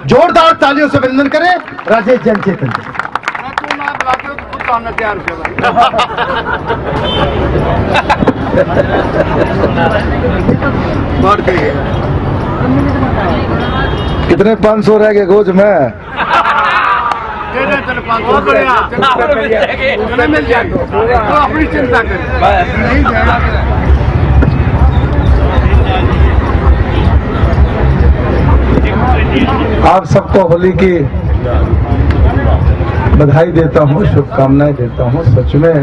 जोरदार तालियों से अभिनंदन करें राजेश जैन चेतन जी। कितने 500 रह गए गोज में? मिल जाएगा तो अपनी चिंता करें। आप सबको होली की बधाई देता हूँ, शुभकामनाएं देता हूँ। सच में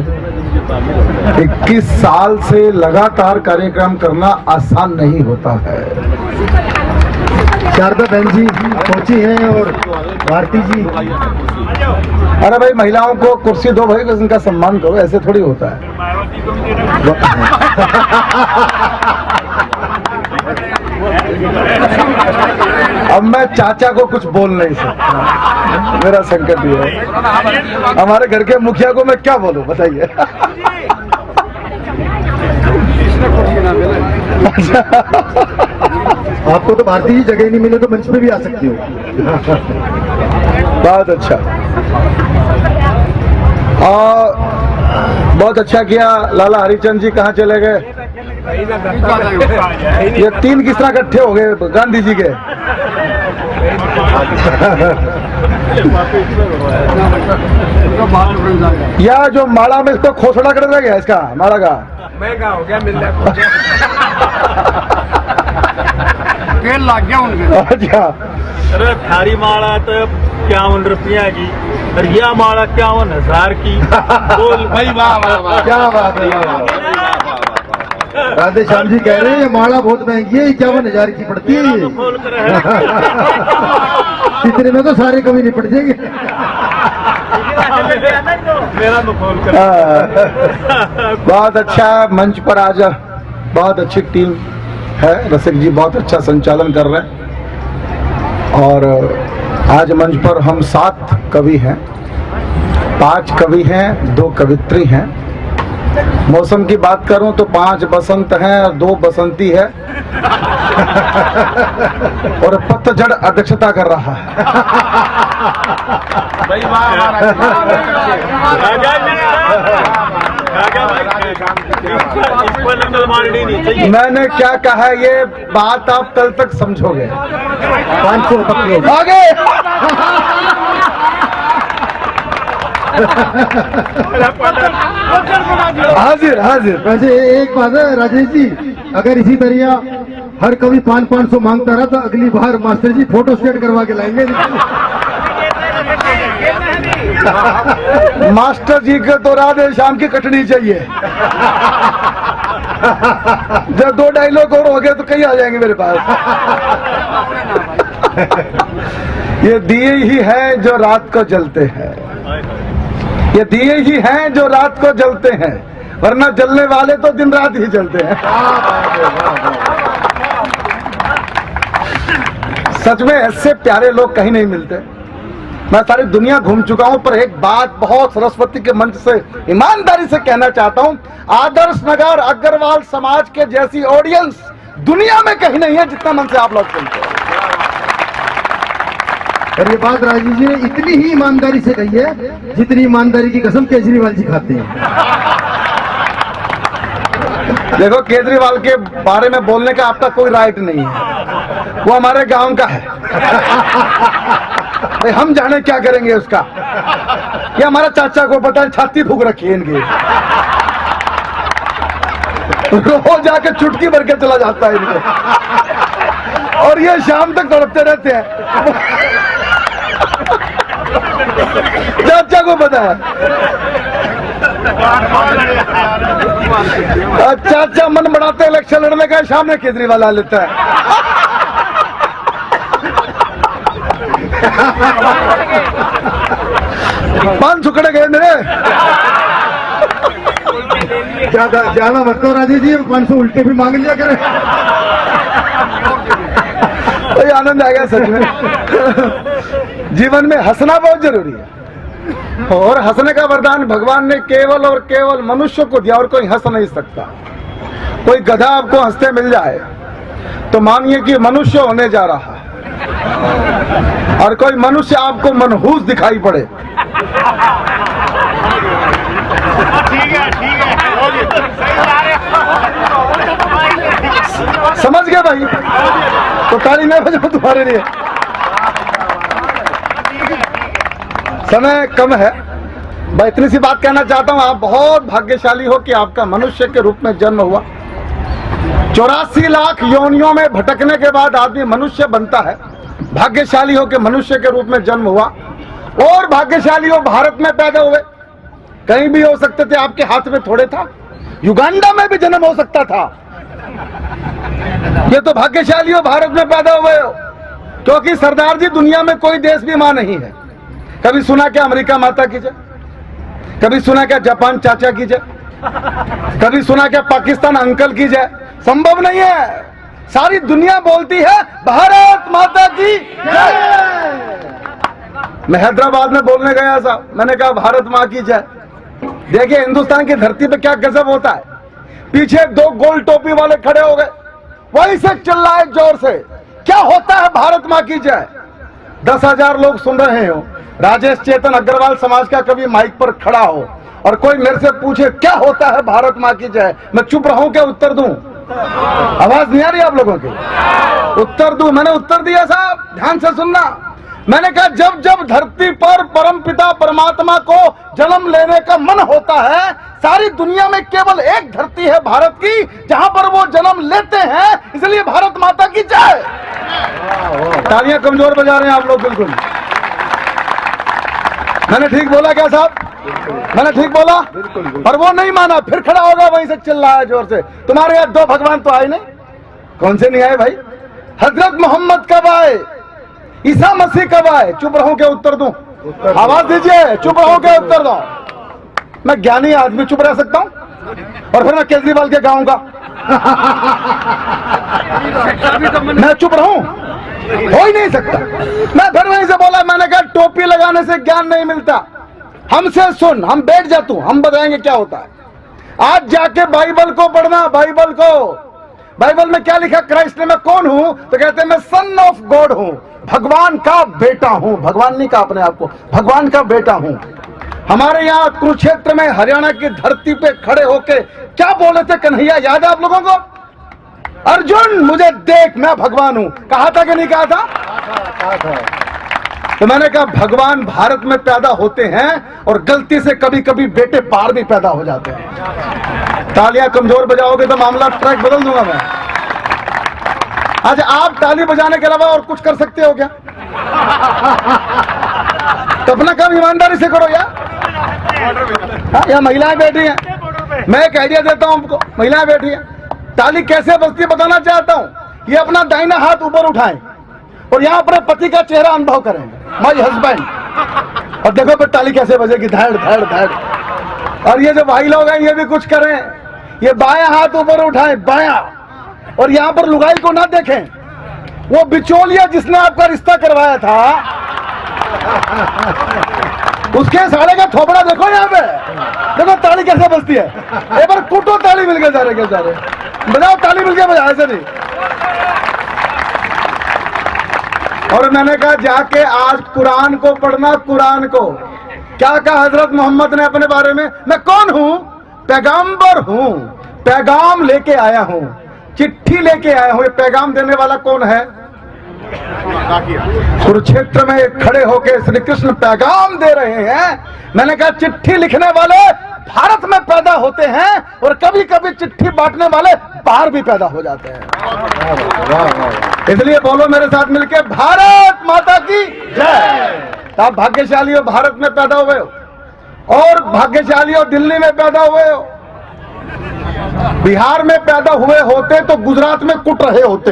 21 साल से लगातार कार्यक्रम करना आसान नहीं होता है। शारदा बहन जी पहुंची हैं और भारती जी। अरे भाई, महिलाओं को कुर्सी दो भाई, उनका सम्मान करो, ऐसे थोड़ी होता है। अब मैं चाचा को कुछ बोल नहीं सकता, मेरा संकट ये है। हमारे घर के मुखिया को मैं क्या बोलूं, बताइए। आपको तो भारती जी जगह नहीं मिले तो मंच पे भी आ सकती हो। बहुत अच्छा, और बहुत अच्छा किया। लाला हरिचंद जी कहाँ चले गए? ये 3 किस तरह इकट्ठे हो गए गांधी जी के? या जो माला में इसको खोसड़ा कर दिया गया, इसका माला का महंगा हो गया, मिल रहा तेल लग गया उनके। अच्छा, अरे थारी माला तो 51 रुपया की, और यह माला 51,000 की। बोल भाई वाह वाह वाह, क्या बात है। राधे श्याम जी कह रहे हैं ये माला बहुत महंगी है, 51,000 की पड़ती है ये। खोल कर है। इतने में तो सारे कभी नहीं पड़ जाएंगे। मेरा तो खोल कर। बहुत अच्छा मंच पर आज बहुत अच्छी टीम है। रसिक जी बहुत अच्छा संचालन कर रहे हैं। और आज मंच पर हम 7 कवि हैं, 5 कवि हैं, 2 कवित्री हैं। मौसम की बात करूं तो 5 बसंत हैं और 2 बसंती है। और पतझड़ अध्यक्षता कर रहा है। भाई वाह वाह मैंने क्या कहा है, ये बात आप कल तक समझोगे। 500 पकड़ो आगे। हाजिर हाजिर। वैसे एक बात है राजेश जी, अगर इसी तरह हर कभी 500 मांगता रहा तो अगली बार मास्टर जी फोटो स्टेट करवा के लाएंगे। मास्टर जी के तो राधे श्याम की कटनी चाहिए। जब 2 डायलॉग और हो गए तो कहीं आ जाएंगे मेरे पास। ये दिए ही हैं जो रात को जलते हैं, ये दिए ही हैं जो रात को जलते हैं, वरना जलने वाले तो दिन रात ही जलते हैं। सच में ऐसे प्यारे लोग कहीं नहीं मिलते। मैं सारी दुनिया घूम चुका हूं, पर एक बात बहुत सरस्वती के मंच से ईमानदारी से कहना चाहता हूं, आदर्श नगर अग्रवाल समाज के जैसी ऑडियंस दुनिया में कहीं नहीं है जितना मन से आप लोग सुनते हैं। और ये बात राजीव जी ने इतनी ही ईमानदारी से कही है जितनी ईमानदारी की कसम केजरीवाल जी खाते हैं। देखो, केजरीवाल के बारे में बोलने का आपका कोई राइट नहीं है, वो हमारे गांव का है। भाई हम जाने क्या करेंगे उसका, ये हमारा चाचा को पता है, छाती फूक रखी है इनकी। रोज जाके चुटकी भर के चला जाता है इनको, और ये शाम तक तड़पते रहते हैं। चाचा को पता है। चाचा मन बढ़ाते इलेक्शन लड़ने का, शाम में केजरीवाल आ लेता है। 5 टुकड़े गए मेरे। ज्यादा मत करो राजेश जी, 500 उल्टे भी मांग लिया करें। तो आनंद आ गया सच में। जीवन में हंसना बहुत जरूरी है, और हंसने का वरदान भगवान ने केवल और केवल मनुष्य को दिया, और कोई हंस नहीं सकता। कोई गधा आपको हंसते मिल जाए तो मानिए कि मनुष्य होने जा रहा है। और कोई मनुष्य आपको मनहूस दिखाई पड़े, समझ गए भाई, तो ताली नहीं बजाओ तुम्हारे लिए। समय कम है, मैं इतनी सी बात कहना चाहता हूं, आप बहुत भाग्यशाली हो कि आपका मनुष्य के रूप में जन्म हुआ। 84 लाख योनियों में भटकने के बाद आदमी मनुष्य बनता है। भाग्यशाली हो कि मनुष्य के रूप में जन्म हुआ, और भाग्यशाली हो भारत में पैदा हुए। कहीं भी हो सकते थे, आपके हाथ में थोड़े था। युगांडा में भी जन्म हो सकता था। ये तो भाग्यशाली हो भारत में पैदा हुए हो, क्योंकि सरदार जी दुनिया में कोई देश भी मां नहीं है। कभी सुना क्या अमेरिका माता की जय, कभी सुना क्या जापान चाचा की जय, कभी सुना क्या पाकिस्तान अंकल की जय? संभव नहीं है। सारी दुनिया बोलती है भारत माता की जय। मैं हैदराबाद में बोलने गया था, मैंने कहा भारत माँ की जय। देखिए हिंदुस्तान की धरती पे क्या गजब होता है। पीछे 2 गोल टोपी वाले खड़े हो गए, वहीं से चिल्लाए जोर से, क्या होता है भारत माँ की जय। 10,000 लोग सुन रहे हो। राजेश चेतन अग्रवाल समाज का कभी माइक पर खड़ा हो और कोई मेरे से पूछे क्या होता है भारत माँ की जय, मैं चुप रहूं क्या उत्तर दूं? आवाज नहीं आ रही आप लोगों की? उत्तर दूं? मैंने उत्तर दिया साहब, ध्यान से सुनना। मैंने कहा जब जब धरती पर परमपिता परमात्मा को जन्म लेने का मन होता है, सारी दुनिया में केवल एक धरती है भारत की जहां पर वो जन्म लेते हैं, इसलिए भारत माता की जय। तालियां कमजोर बजा रहे हैं आप लोग। बिल्कुल मैंने ठीक बोला क्या साहब? मैंने ठीक बोला? और वो नहीं माना, फिर खड़ा होगा वहीं से चिल्लाया जोर से, तुम्हारे यहाँ 2 भगवान तो आए नहीं। कौन से नहीं आए भाई? हजरत मोहम्मद कब आए, ईसा मसीह कब आए? चुप रहूं क्या उत्तर दूं? आवाज दीजिए, चुप रहूं क्या उत्तर दो? मैं ज्ञानी आदमी चुप रह सकता हूं, और फिर मैं केजरीवाल के गाऊंगा? मैं चुप रहूं? हो ही नहीं सकता। मैं फिर वहीं से बोला, मैंने कहा टोपी लगाने से ज्ञान नहीं मिलता, हमसे सुन, हम बैठ जा, तू हम बताएंगे क्या होता है। आज जाके बाइबल को पढ़ना, बाइबल को। बाइबल में क्या लिखा? क्राइस्ट ने मैं कौन हूं? तो कहते हैं मैं सन ऑफ गॉड हूं, भगवान का बेटा हूं। भगवान नहीं कहा अपने आप को, भगवान का बेटा हूं। हमारे यहाँ कुरुक्षेत्र में हरियाणा की धरती पे खड़े होके क्या बोले थे कन्हैया, याद है आप लोगों को? अर्जुन मुझे देख, मैं भगवान हूं। कहा था कि नहीं कहा था? तो मैंने कहा भगवान भारत में पैदा होते हैं, और गलती से कभी कभी बेटे बाहर भी पैदा हो जाते हैं। तालियां कमजोर बजाओगे तो मामला ट्रैक बदल दूंगा मैं। आज आप ताली बजाने के अलावा और कुछ कर सकते हो क्या? तो अपना काम ईमानदारी से करो यार। यहाँ महिलाएं बैठी हैं, मैं एक आइडिया देता हूं आपको। महिलाएं बैठी हैं, ताली कैसे बजती है बताना चाहता हूं। ये अपना दाहिना हाथ ऊपर उठाएं और यहाँ अपने पति का चेहरा अनुभव करें, माय हस्बैंड, और देखो फिर ताली कैसे बजेगी, धड़ धड़ धड़। और ये जो भाई लोग हैं ये भी कुछ करें, ये बायां हाथ ऊपर उठाएं, बायां, और यहाँ पर लुगाई को ना देखें, वो बिचौलिया जिसने आपका रिश्ता करवाया था उसके साले का थोपड़ा देखो। यहाँ पे देखो ताली कैसे बजती है। एक बार कूटो ताली मिल गए सारे के सारे, बजाओ ताली मिल गया, बजाओ ऐसे नहीं। और मैंने कहा जाके आज कुरान को पढ़ना। कुरान को क्या कहा हजरत मोहम्मद ने अपने बारे में? मैं कौन हूं? पैगंबर हूं, पैगाम लेके आया हूं, चिट्ठी लेके आया हूं। ये पैगाम देने वाला कौन है? कुरुक्षेत्र में खड़े होकर श्री कृष्ण पैगाम दे रहे हैं। मैंने कहा चिट्ठी लिखने वाले भारत में पैदा होते हैं, और कभी कभी चिट्ठी बांटने वाले बाहर भी पैदा हो जाते हैं। इसलिए बोलो मेरे साथ मिलके, भारत माता की जय। आप भाग्यशाली हो भारत में पैदा हुए हो, और भाग्यशाली हो दिल्ली में पैदा हुए हो। बिहार में पैदा हुए होते तो गुजरात में कुट रहे होते।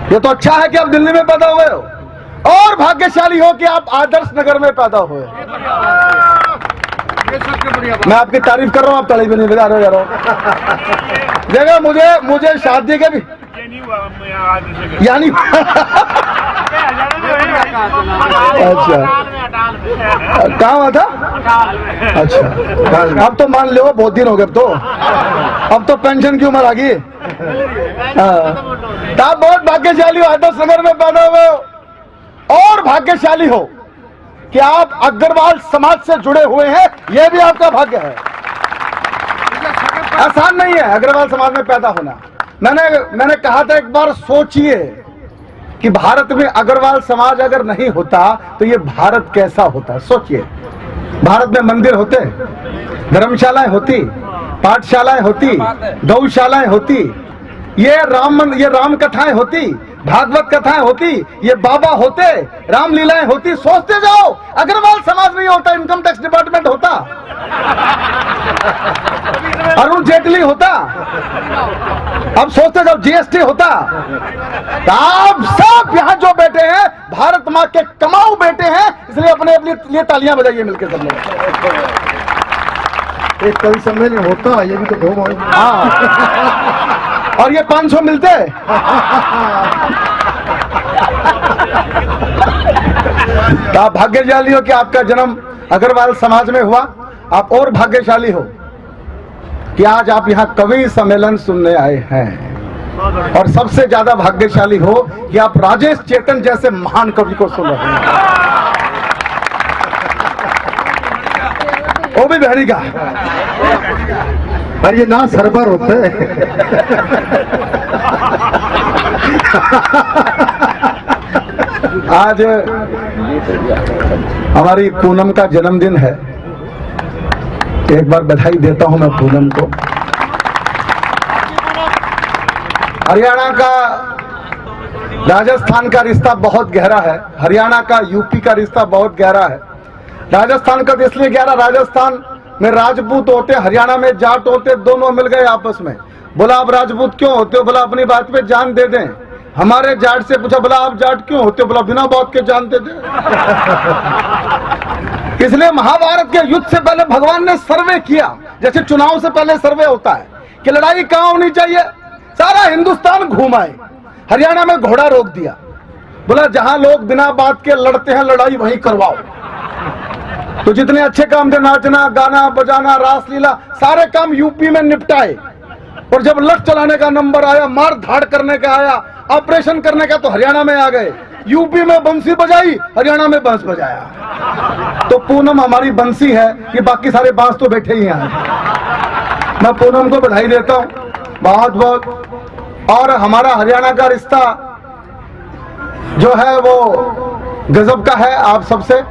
ये तो अच्छा है कि आप दिल्ली में पैदा हुए हो, और भाग्यशाली हो कि आप आदर्श नगर में पैदा हुए। मैं आपकी तारीफ कर रहा हूँ, आप ताली भी नहीं बजा रहे हो। देखो मुझे शादी के भी यानी अच्छा कहाँ हुआ था? अच्छा अब तो मान लो बहुत दिन हो गए। अब तो पेंशन की उम्र आ गई। तो आप बहुत भाग्यशाली हो, आदर्श नगर में पैदा हुए हो, और भाग्यशाली हो कि आप अग्रवाल समाज से जुड़े हुए हैं, यह भी आपका भाग्य है। आसान नहीं है अग्रवाल समाज में पैदा होना। मैंने कहा था एक बार, सोचिए कि भारत में अग्रवाल समाज अगर नहीं होता तो ये भारत कैसा होता। सोचिए, भारत में मंदिर होते, धर्मशालाएं होती, पाठशालाएं होती, गौशालाएं होती, ये राम कथाएं होती, भागवत कथाएं होती, ये बाबा होते, रामलीलाएं होती। सोचते जाओ, अग्रवाल समाज नहीं होता, इनकम टैक्स डिपार्टमेंट होता, अरुण जेटली होता, अब सोचते जाओ जीएसटी होता। तो आप सब यहाँ जो बैठे हैं भारत माँ के कमाऊ बेटे हैं, इसलिए अपने लिए तालियां बजाइए मिलकर सब लोग। एक कवि सम्मेलन होता, ये भी तो धूम हो। हाँ, और ये 500 मिलते। तो आप भाग्यशाली हो कि आपका जन्म अग्रवाल समाज में हुआ। आप और भाग्यशाली हो कि आज आप यहाँ कवि सम्मेलन सुनने आए हैं, और सबसे ज्यादा भाग्यशाली हो कि आप राजेश चेतन जैसे महान कवि को सुन रहे हैं, वो भी बहरी का। और ये ना सरबर होता है। आज हमारी पूनम का जन्मदिन है, एक बार बधाई देता हूं मैं पूनम को। हरियाणा का राजस्थान का रिश्ता बहुत गहरा है, हरियाणा का यूपी का रिश्ता बहुत गहरा है। राजस्थान का तो इसलिए गहरा, राजस्थान में राजपूत होते, हरियाणा में जाट होते, दोनों मिल गए आपस में। बोला आप राजपूत क्यों होते हो? बोला अपनी बात पे जान दे दें। हमारे जाट से पूछा, बोला आप जाट क्यों होते हो? बोला बिना बात के जान दे दें। इसलिए महाभारत के युद्ध से पहले भगवान ने सर्वे किया, जैसे चुनाव से पहले सर्वे होता है कि लड़ाई कहां होनी चाहिए। सारा हिंदुस्तान घुमाए, हरियाणा में घोड़ा रोक दिया, बोला जहां लोग बिना बात के लड़ते हैं लड़ाई वहीं करवाओ। तो जितने अच्छे काम थे, नाचना, गाना, बजाना, रासलीला, सारे काम यूपी में निपटाए। और जब लठ चलाने का नंबर आया, मार धाड़ करने का आया, ऑपरेशन करने का, तो हरियाणा में आ गए। यूपी में बंसी बजाई, हरियाणा में बांस बजाया। तो पूनम हमारी बंसी है, ये बाकी सारे बांस तो बैठे ही हैं। मैं पूनम को बधाई देता हूं बहुत बहुत। और हमारा हरियाणा का रिश्ता जो है वो गजब का है। आप सबसे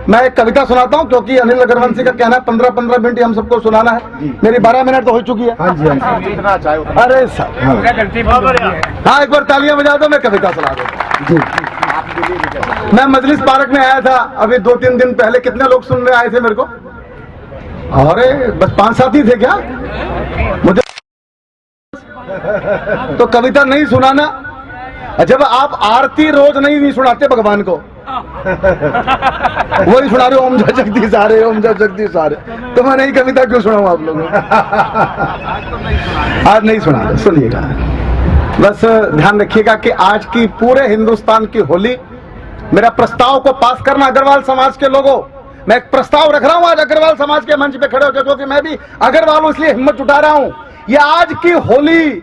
मैं एक कविता सुनाता हूं, क्योंकि अनिल अग्रवंशी का कहना है 15-15 मिनट हम सबको सुनाना है। मेरी 12 मिनट तो हो चुकी है। हाँ जी, हाँ जी। अरे सर, हाँ एक बार तालियां बजा दो, मैं कविता सुना दूं जी। मैं मजलिस पार्क में आया था अभी 2-3 दिन पहले। कितने लोग सुनने आए थे मेरे को? अरे बस 5-7 ही थे क्या? मुझे तो कविता नहीं सुनाना। जब आप आरती रोज नहीं सुनाते भगवान को, वही सुना रहे हो ओम जय जगदीश आ रहे, ओम जय जगदीश आ रहे, तो मैं नहीं कविता क्यों सुनाऊं आप लोगों को? आज नहीं सुना, सुनिएगा। बस ध्यान रखिएगा कि आज की पूरे हिंदुस्तान की होली, मेरा प्रस्ताव को पास करना अग्रवाल समाज के लोगों। मैं एक प्रस्ताव रख रहा हूं आज अग्रवाल समाज के मंच पे खड़े होकर, क्योंकि मैं भी अग्रवाल हूं, इसलिए हिम्मत जुटा रहा हूं। ये आज की होली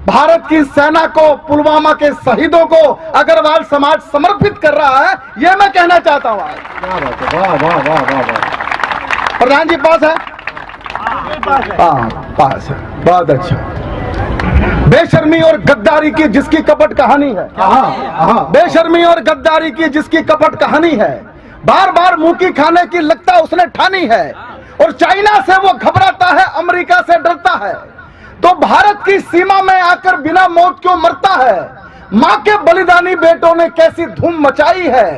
भारत की सेना को, पुलवामा के शहीदों को अग्रवाल समाज समर्पित कर रहा है, यह मैं कहना चाहता हूं आज। वाह वाह वाह वाह वाह। प्रधान जी पास है? हाँ पास है, बहुत अच्छा। बेशर्मी और गद्दारी की जिसकी कपट कहानी है, बेशर्मी और गद्दारी की जिसकी कपट कहानी है, बार बार मुंह की खाने की लगता उसने ठानी है, और चाइना से वो घबराता है, अमेरिका से डरता है, तो भारत की सीमा में आकर बिना मौत क्यों मरता है? मां के बलिदानी बेटों ने कैसी धूम मचाई है,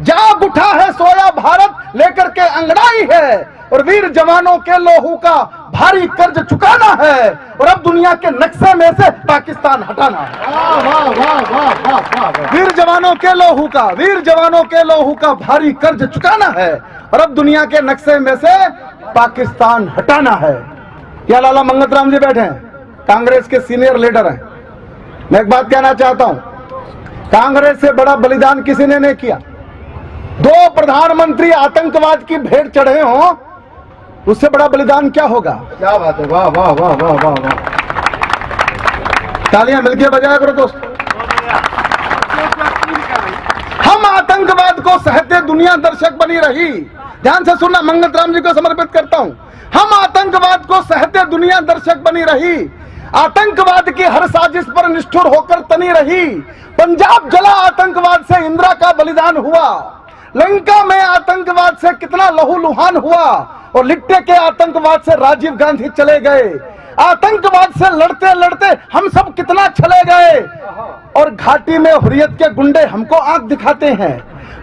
जाग उठा है सोया भारत लेकर के अंगड़ाई है, और वीर जवानों के लोहू का भारी कर्ज चुकाना है, और अब दुनिया के नक्शे में से पाकिस्तान हटाना है। वाह वाह वाह वाह वाह। वीर जवानों के लोहू का, वीर जवानों के लोहू का भारी कर्ज चुकाना है, और अब दुनिया के नक्शे में से पाकिस्तान हटाना है। या लाला मंगतराम जी बैठे हैं, कांग्रेस के सीनियर लीडर हैं। मैं एक बात कहना चाहता हूं, कांग्रेस से बड़ा बलिदान किसी ने नहीं किया। 2 प्रधानमंत्री आतंकवाद की भेंट चढ़े हों, उससे बड़ा बलिदान क्या होगा? क्या बात है, वाह वाह वाह वाह वाह वाह। तालियां मिलके बजाया करो दोस्त। हम आतंकवाद को सहते दुनिया दर्शक बनी रही। ध्यान से सुनना, मंगत राम जी को समर्पित करता हूं। हम आतंकवाद को सहते दुनिया दर्शक बनी रही, आतंकवाद की हर साजिश पर निष्ठुर होकर तनी रही। पंजाब जला आतंकवाद से इंदिरा का बलिदान हुआ, लंका में आतंकवाद से कितना लहूलुहान हुआ, और लिट्टे के आतंकवाद से राजीव गांधी चले गए। आतंकवाद से लड़ते लड़ते हम सब कितना चले गए, और घाटी में हुर्रियत के गुंडे हमको आंख दिखाते हैं।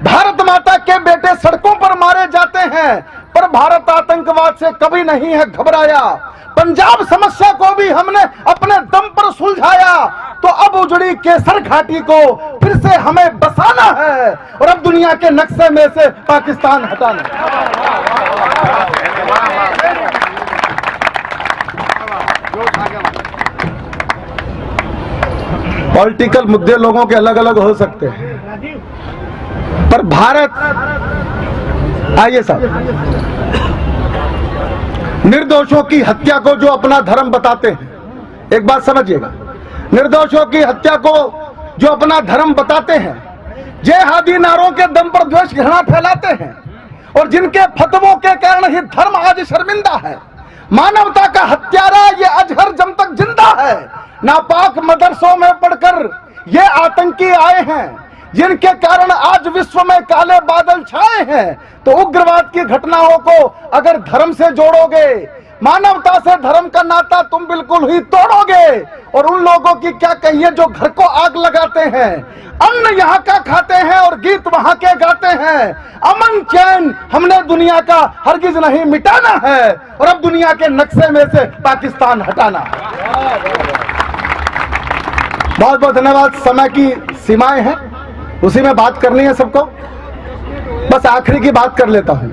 भारत माता के बेटे सड़कों पर मारे जाते हैं, पर भारत आतंकवाद से कभी नहीं है घबराया। पंजाब समस्या को भी हमने अपने दम पर सुलझाया, तो अब उजड़ी केसर घाटी को फिर से हमें बसाना है, और अब दुनिया के नक्शे में से पाकिस्तान हटाना है। पॉलिटिकल मुद्दे लोगों के अलग अलग हो सकते हैं, पर भारत, आइए साहब, निर्दोषों की हत्या को जो अपना धर्म बताते हैं, एक बात समझिएगा, निर्दोषों की हत्या को जो अपना धर्म बताते हैं, जेहादी नारों के दम पर द्वेष घृणा फैलाते हैं, और जिनके फतवों के कारण ही धर्म आज शर्मिंदा है, मानवता का हत्यारा ये अजहर जम तक जिंदा है। नापाक मदरसों में पढ़कर ये आतंकी आए हैं, जिनके कारण आज विश्व में काले बादल छाए हैं। तो उग्रवाद की घटनाओं को अगर धर्म से जोड़ोगे, मानवता से धर्म का नाता तुम बिल्कुल ही तोड़ोगे। और उन लोगों की क्या कहिए जो घर को आग लगाते हैं, अन्न यहाँ का खाते हैं और गीत वहां के गाते हैं। अमन चैन हमने दुनिया का हरगिज नहीं मिटाना है, और अब दुनिया के नक्शे में से पाकिस्तान हटाना है। बहुत बहुत धन्यवाद। समय की सीमाएं हैं, उसी में बात करनी है सबको। बस आखिरी की बात कर लेता हूँ।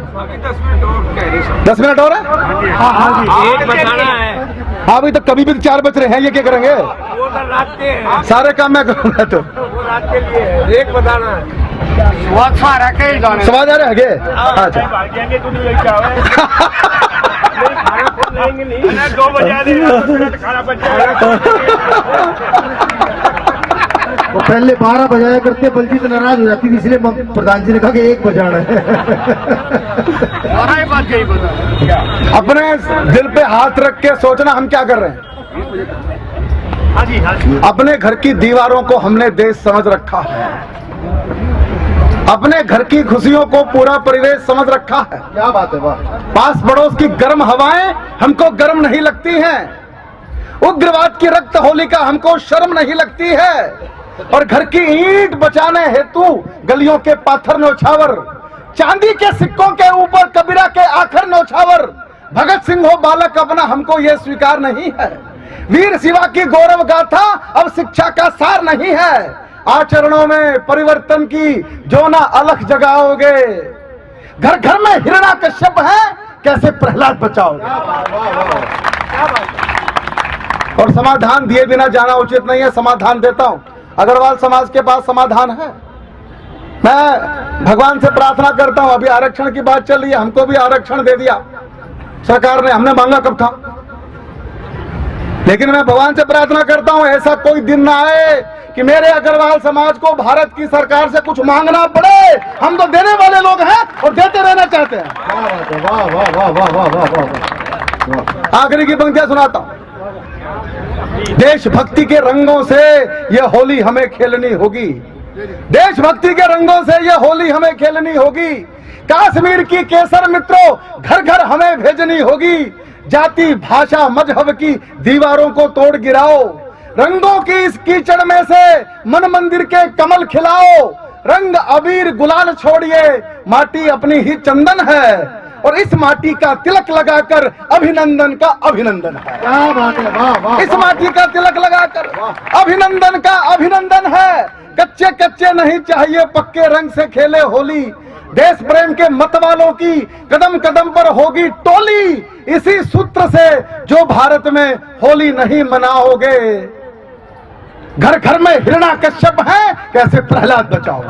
10 मिनट और है? एक बताना है। हाँ, अभी तो कभी भी 4 बज रहे हैं, ये क्या करेंगे? वो तो रात के हैं। सारे काम मैं करूंगा। तो वो रात के लिए है। एक बताना है। स्वाद आ रहा है गे? अच्छा, भाग जाएंगे तो नहीं क्या है? खाना खुद लेंगे नहीं। 2 बजा देगा खाना बच जाएगा। वो पहले 12 बजाया करते, बलजीत नाराज हो जाती थी, इसलिए प्रधान जी ने कहा कि 1 बजाना है। अपने दिल पे हाथ रख के सोचना हम क्या कर रहे हैं। हाँ जी, हाँ जी। अपने घर की दीवारों को हमने देश समझ रखा है, अपने घर की खुशियों को पूरा परिवेश समझ रखा है। क्या बात है, वाह। पास पड़ोस की गर्म हवाएं हमको गर्म नहीं लगती हैं, उग्रवाद की रक्त होलिका हमको शर्म नहीं लगती है, और घर की ईंट बचाने हेतु गलियों के पाथर नौछावर, चांदी के सिक्कों के ऊपर कबीरा के आखिर नौछावर, भगत सिंह हो बालक अपना हमको ये स्वीकार नहीं है। वीर शिवा की गौरव गाथा अब शिक्षा का सार नहीं है, आचरणों में परिवर्तन की जो ना अलख जगाओगे। घर घर में हिरणा कश्यप है, कैसे प्रहलाद बचाओगे। और समाधान दिए बिना जाना उचित नहीं है, समाधान देता हूं। अग्रवाल समाज के पास समाधान है। मैं भगवान से प्रार्थना करता हूं, अभी आरक्षण की बात चल रही है, हमको भी आरक्षण दे दिया सरकार ने, हमने मांगा कब था। लेकिन मैं भगवान से प्रार्थना करता हूं ऐसा कोई दिन ना आए कि मेरे अग्रवाल समाज को भारत की सरकार से कुछ मांगना पड़े। हम तो देने वाले लोग हैं और देते रहना चाहते हैं। वाह वाह वाह वाह वाह वाह वाह। आखिरी की पंक्तियां सुनाता हूं। देशभक्ति के रंगों से यह होली हमें खेलनी होगी, देशभक्ति के रंगों से यह होली हमें खेलनी होगी। कश्मीर की केसर मित्रों घर घर हमें भेजनी होगी। जाति भाषा मजहब की दीवारों को तोड़ गिराओ, रंगों की इस कीचड़ में से मन मंदिर के कमल खिलाओ। रंग अबीर गुलाल छोड़िए, माटी अपनी ही चंदन है, और इस माटी का तिलक लगाकर अभिनंदन का अभिनंदन है। क्या बात है, वाह वाह। इस माटी का तिलक लगाकर अभिनंदन का अभिनंदन है। कच्चे कच्चे नहीं चाहिए, पक्के रंग से खेले होली। देश प्रेम के मत वालों की कदम कदम पर होगी टोली। इसी सूत्र से जो भारत में होली नहीं मनाओगे। घर घर में हिरणा कश्यप है, कैसे प्रहलाद बचाओ।